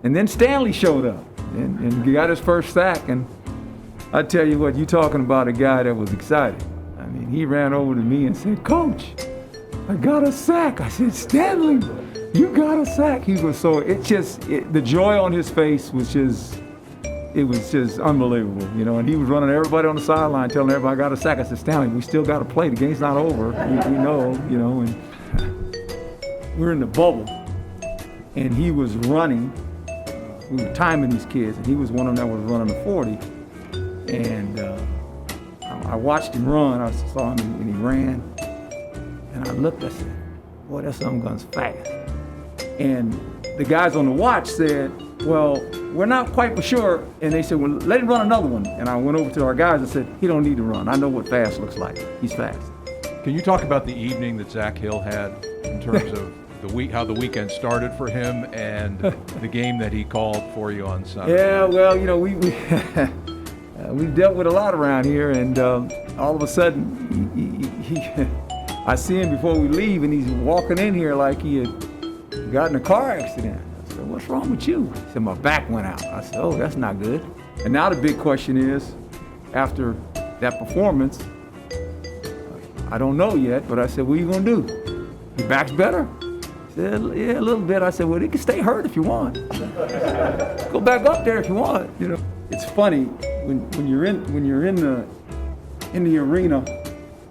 And then Stanley showed up and got his first sack. And I tell you what, you talking about a guy that was excited. I mean, he ran over to me and said, "Coach, I got a sack." I said, "Stanley, you got a sack." He was so, the joy on his face was just, it was just unbelievable, you know. And he was running everybody on the sideline, telling everybody I got a sack. I said, "Stanley, we still got to play. The game's not over. We know, you know." And we're in the bubble, and he was running. We were timing these kids, and he was one of them that was running the 40. And I watched him run. I saw him, and he ran. And I looked, I said, "Boy, that son gun's fast." And the guys on the watch said, "Well, we're not quite for sure." And they said, "Well, let him run another one." And I went over to our guys and said, "He don't need to run. I know what fast looks like. He's fast." Can you talk about the evening that Zach Hill had in terms of how the weekend started for him and the game that he called for you on Sunday? Yeah, well, you know, we we've dealt with a lot around here, and all of a sudden, I see him before we leave, and he's walking in here like he had gotten in a car accident. I said, "What's wrong with you?" He said, "My back went out." I said, "Oh, that's not good." And now the big question is, after that performance, I don't know yet, but I said, "What are you gonna do? Your back's better?" He said, "Yeah, a little bit." I said, "Well, it can stay hurt if you want. Go back up there if you want." You know, it's funny when you're in the arena,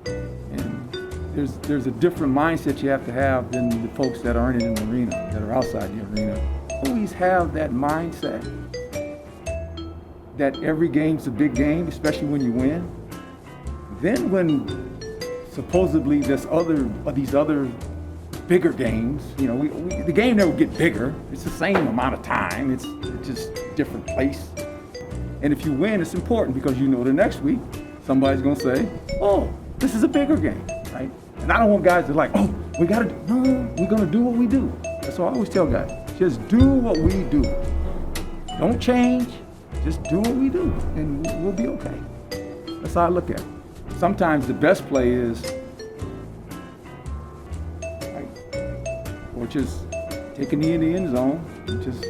and there's a different mindset you have to have than the folks that aren't in the arena, that are outside the arena. Always have that mindset that every game's a big game, especially when you win. Then when supposedly these other bigger games, you know, the game never get bigger. It's the same amount of time. It's just a different place. And if you win, it's important because you know the next week somebody's gonna say, "Oh, this is a bigger game," right? And I don't want guys to like, "Oh, we're gonna do what we do." That's what I always tell guys. Just do what we do. Don't change. Just do what we do, and we'll be okay. That's how I look at it. Sometimes the best play is, or just take a knee in the end zone and just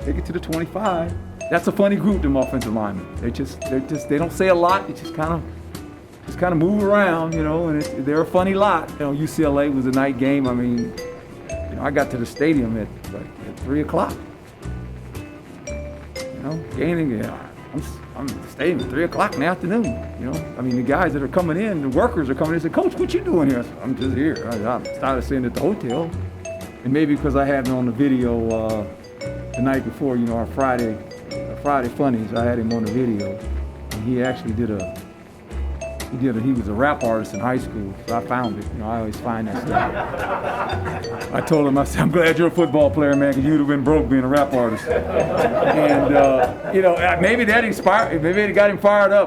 take it to the 25. That's a funny group, them offensive linemen. They don't say a lot. They just kind of move around, you know, and they're a funny lot. You know, UCLA was a night game. I mean, you know, I got to the stadium at 3:00. You know, gaining. I'm at the stadium at 3:00 in the afternoon. You know, I mean, the guys that are coming in, the workers are coming in and say, "Coach, what you doing here?" I said, "I'm just here. I started sitting at the hotel." And maybe because I had him on the video the night before, you know, our Friday funnies, I had him on the video. And he actually he was a rap artist in high school, so I found it. You know, I always find that stuff. I told him, I said, "I'm glad you're a football player, man, because you'd have been broke being a rap artist." And, you know, maybe that got him fired up.